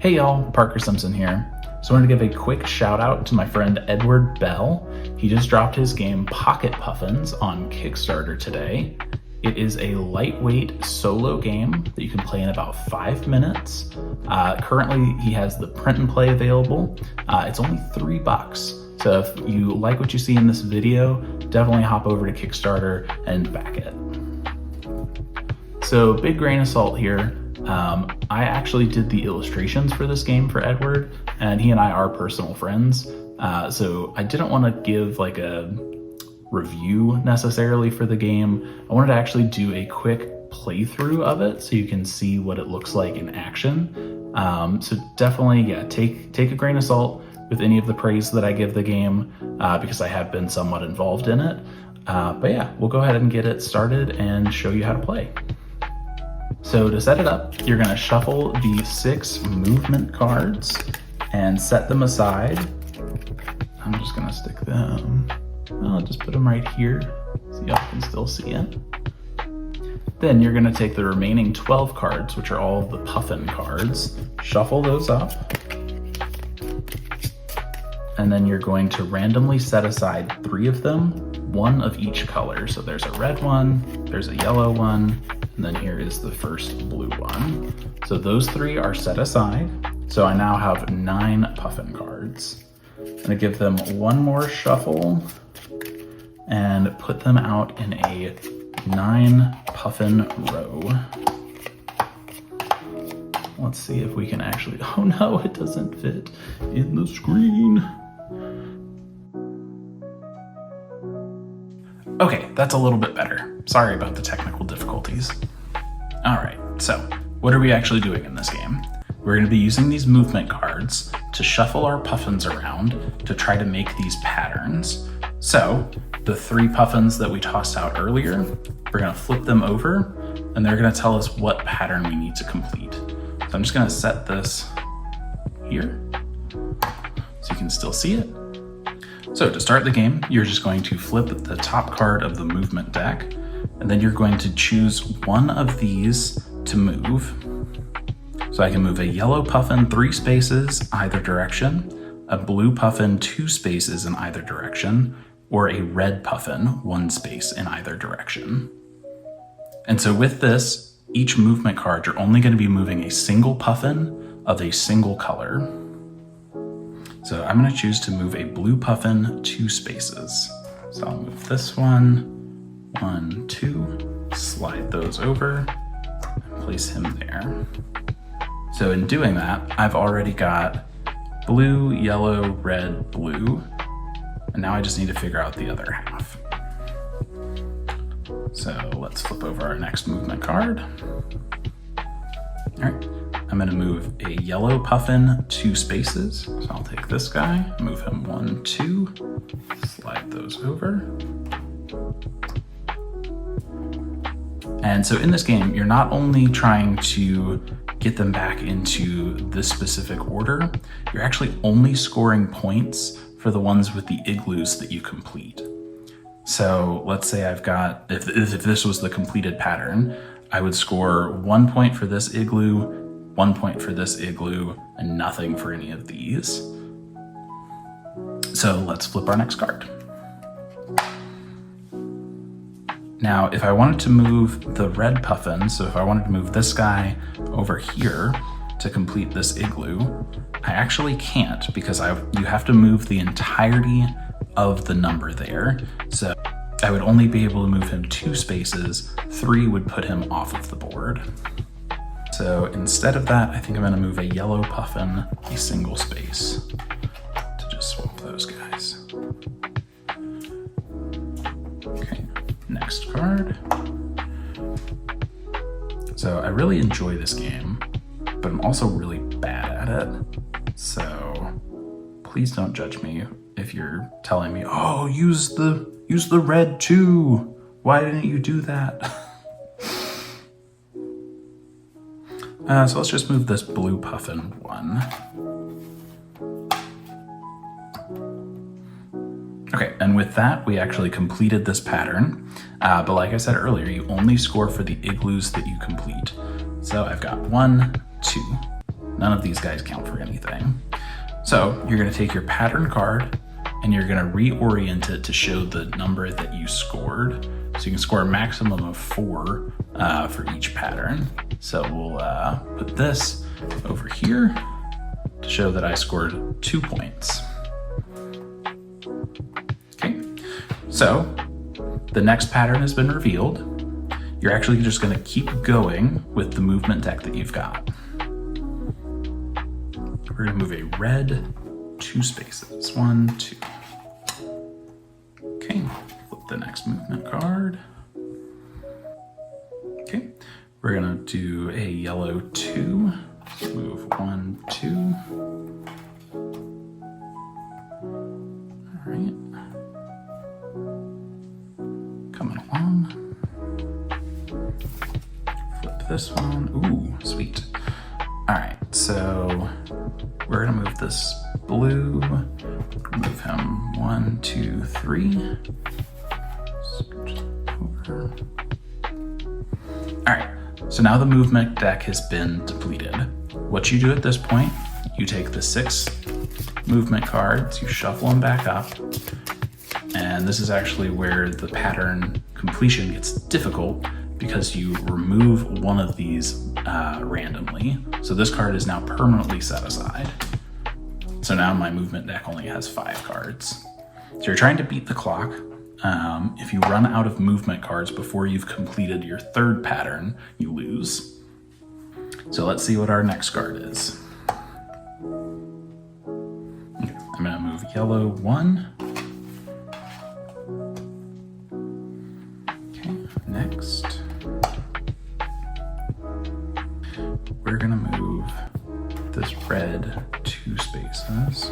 Hey y'all, Parker Simpson here. So I wanted to give a quick shout out to my friend Edward Bell. He just dropped his game Pocket Puffins on Kickstarter today. It is a lightweight solo game that you can play in about 5 minutes. Currently he has the print and play available. It's only $3. So if you like what you see in this video, definitely hop over to Kickstarter and back it. So big grain of salt here. I actually did the illustrations for this game for Edward, and he and I are personal friends. So I didn't want to give like a review necessarily for the game. I wanted to actually do a quick playthrough of it so you can see what it looks like in action. So definitely, yeah, take a grain of salt with any of the praise that I give the game because I have been somewhat involved in it. But yeah, we'll go ahead and get it started and show you how to play. So to set it up, you're gonna shuffle the 6 movement cards and set them aside. I'm just gonna stick them, I'll just put them right here so y'all can still see it. Then you're gonna take the remaining 12 cards, which are all the Puffin cards, shuffle those up, and then you're going to randomly set aside 3 of them, 1 of each color. So there's a red one, there's a yellow one, and then here is the first blue one. So those 3 are set aside. So I now have 9 Puffin cards. I'm gonna give them 1 more shuffle and put them out in a 9 Puffin row. Let's see if we can actually, oh no, it doesn't fit in the screen. Okay, that's a little bit better. Sorry about the technical difficulties. All right, so what are we actually doing in this game? We're gonna be using these movement cards to shuffle our Puffins around to try to make these patterns. So the 3 Puffins that we tossed out earlier, we're gonna flip them over and they're gonna tell us what pattern we need to complete. So I'm just gonna set this here so you can still see it. So to start the game, you're just going to flip the top card of the movement deck, and then you're going to choose 1 of these to move. So I can move a yellow Puffin 3 spaces either direction, a blue Puffin 2 spaces in either direction, or a red Puffin 1 space in either direction. And so with this, each movement card, you're only going to be moving a single Puffin of a single color. So I'm gonna choose to move a blue Puffin 2 spaces. So I'll move this one, 1, 2, slide those over, and place him there. So in doing that, I've already got blue, yellow, red, blue, and now I just need to figure out the other half. So let's flip over our next movement card. All right. I'm gonna move a yellow Puffin 2 spaces. So I'll take this guy, move him 1, 2, slide those over. And so in this game, you're not only trying to get them back into this specific order, you're actually only scoring points for the ones with the igloos that you complete. So let's say I've got, if this was the completed pattern, I would score 1 point for this igloo, 1 point for this igloo, and nothing for any of these. So let's flip our next card. Now, if I wanted to move the red Puffin, so if I wanted to move this guy over here to complete this igloo, I actually can't because you have to move the entirety of the number there. So I would only be able to move him 2 spaces, 3 would put him off of the board. So instead of that, I think I'm gonna move a yellow Puffin a single space to just swap those guys. Okay, next card. So I really enjoy this game, but I'm also really bad at it. So please don't judge me if you're telling me, oh, use the red too. Why didn't you do that? So let's just move this blue Puffin 1. Okay, and with that, we actually completed this pattern. But like I said earlier, you only score for the igloos that you complete. So I've got 1, 2. none of these guys count for anything. So you're gonna take your pattern card and you're gonna reorient it to show the number that you scored. So you can score a maximum of 4 for each pattern. So we'll put this over here to show that I scored 2 points. Okay, so the next pattern has been revealed. You're actually just gonna keep going with the movement deck that you've got. We're gonna move a red 2 spaces, 1, 2. Okay, flip the next movement card. Okay, we're gonna do a yellow 2. So move 1, 2. All right. Coming along. Flip this one. Ooh, sweet. All right, so we're gonna move this blue. Move him 1, 2, 3. Switch over. All right, so now the movement deck has been depleted. What you do at this point, you take the 6 movement cards, you shuffle them back up, and this is actually where the pattern completion gets difficult because you remove one of these randomly. So this card is now permanently set aside. So now my movement deck only has 5 cards. So you're trying to beat the clock. If you run out of movement cards before you've completed your 3rd pattern, you lose. So let's see what our next card is. Okay, I'm gonna move yellow 1. Okay, next. We're gonna move this red 2 spaces.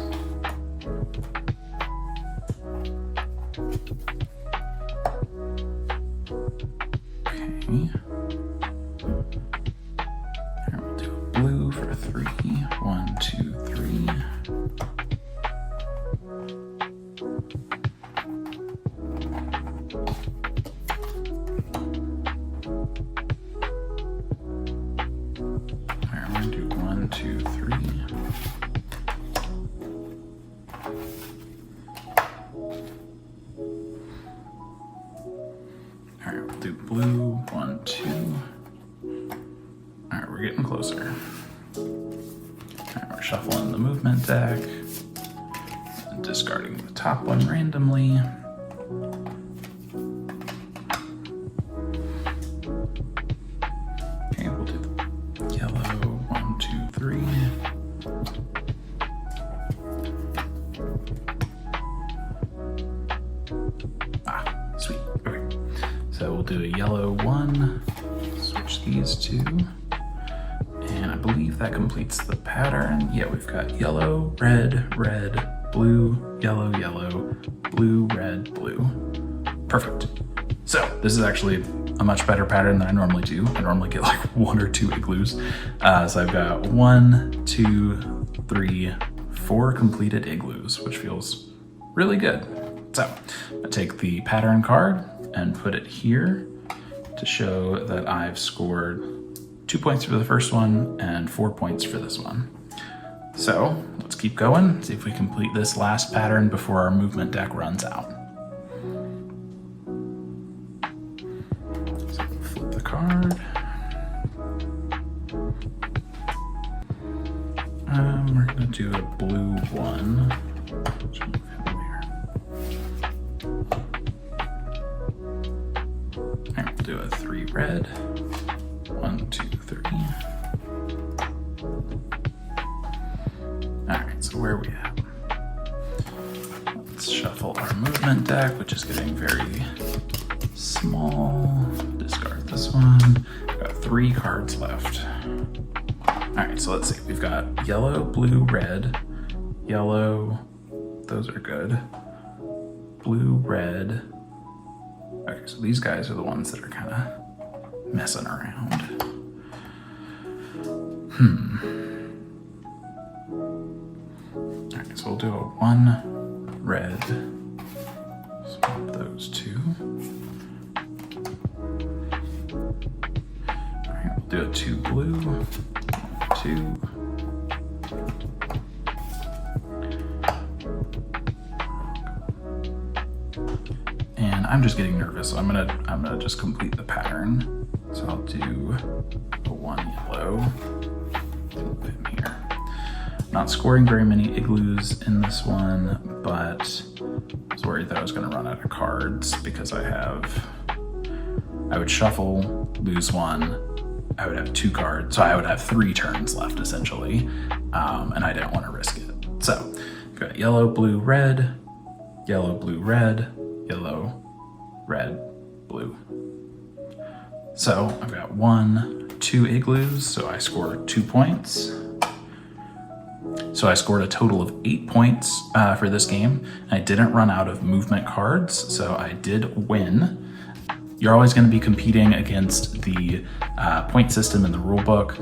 Okay. Here we'll do a blue for 3. 1, 2, 3. Alright, we're gonna do 1, 2, 3. Alright, we'll do blue, 1, 2. Alright, we're getting closer. Alright, we're shuffling the movement deck and discarding the top one randomly. Okay, we'll do the yellow, 1, 2, 3. Ah, sweet. Okay. So we'll do a yellow 1, switch these 2, and I believe that completes the pattern. Yeah, we've got yellow, red, red, blue, yellow, yellow, blue, red, blue. Perfect. So this is actually a much better pattern than I normally do. I normally get like 1 or 2 igloos. So I've got 1, 2, 3, 4 completed igloos, which feels really good. So I'm gonna take the pattern card and put it here to show that I've scored 2 points for the first one and 4 points for this one. So let's keep going, see if we complete this last pattern before our movement deck runs out. So flip the card. We're gonna do a blue 1. Alright, we'll do a 3 red. 1, 2, 3. Alright, so where are we at? Let's shuffle our movement deck, which is getting very small. Discard this one. We've got 3 cards left. Alright, so let's see. We've got yellow, blue, red, yellow. Those are good. Blue, red. Okay, so these guys are the ones that are kind of messing around. Alright, so we'll do a 1 red. Swap those 2. Alright, we'll do a 2 blue. 2. I'm just getting nervous, so I'm gonna just complete the pattern. So I'll do a 1 yellow. Move him here. Not scoring very many igloos in this one, but I was worried that I was going to run out of cards because I would shuffle, lose 1, I would have 2 cards, so I would have 3 turns left essentially, and I didn't want to risk it. So I've got yellow, blue, red, yellow, blue, red, yellow, red, blue. So I've got 1, 2 igloos, so I score 2 points. So I scored a total of 8 points for this game. I didn't run out of movement cards, so I did win. You're always going to be competing against the point system in the rule book.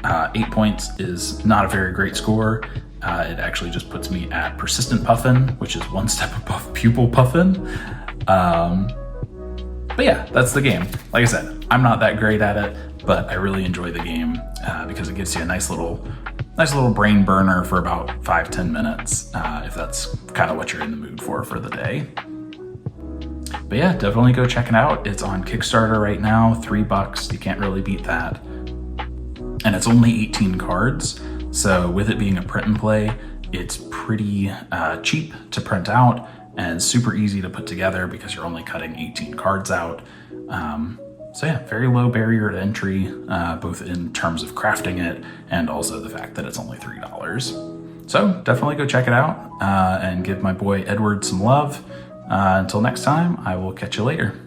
8 points is not a very great score. It actually just puts me at persistent Puffin, which is 1 step above pupil Puffin. But yeah, that's the game. Like I said, I'm not that great at it, but I really enjoy the game because it gives you a nice little brain burner for about 5-10 minutes, if that's kind of what you're in the mood for the day. But yeah, definitely go check it out. It's on Kickstarter right now, $3. You can't really beat that. And it's only 18 cards. So with it being a print and play, it's pretty cheap to print out and super easy to put together because you're only cutting 18 cards out. So yeah, very low barrier to entry, both in terms of crafting it and also the fact that it's only $3. So definitely go check it out and give my boy Edward some love. Until next time, I will catch you later.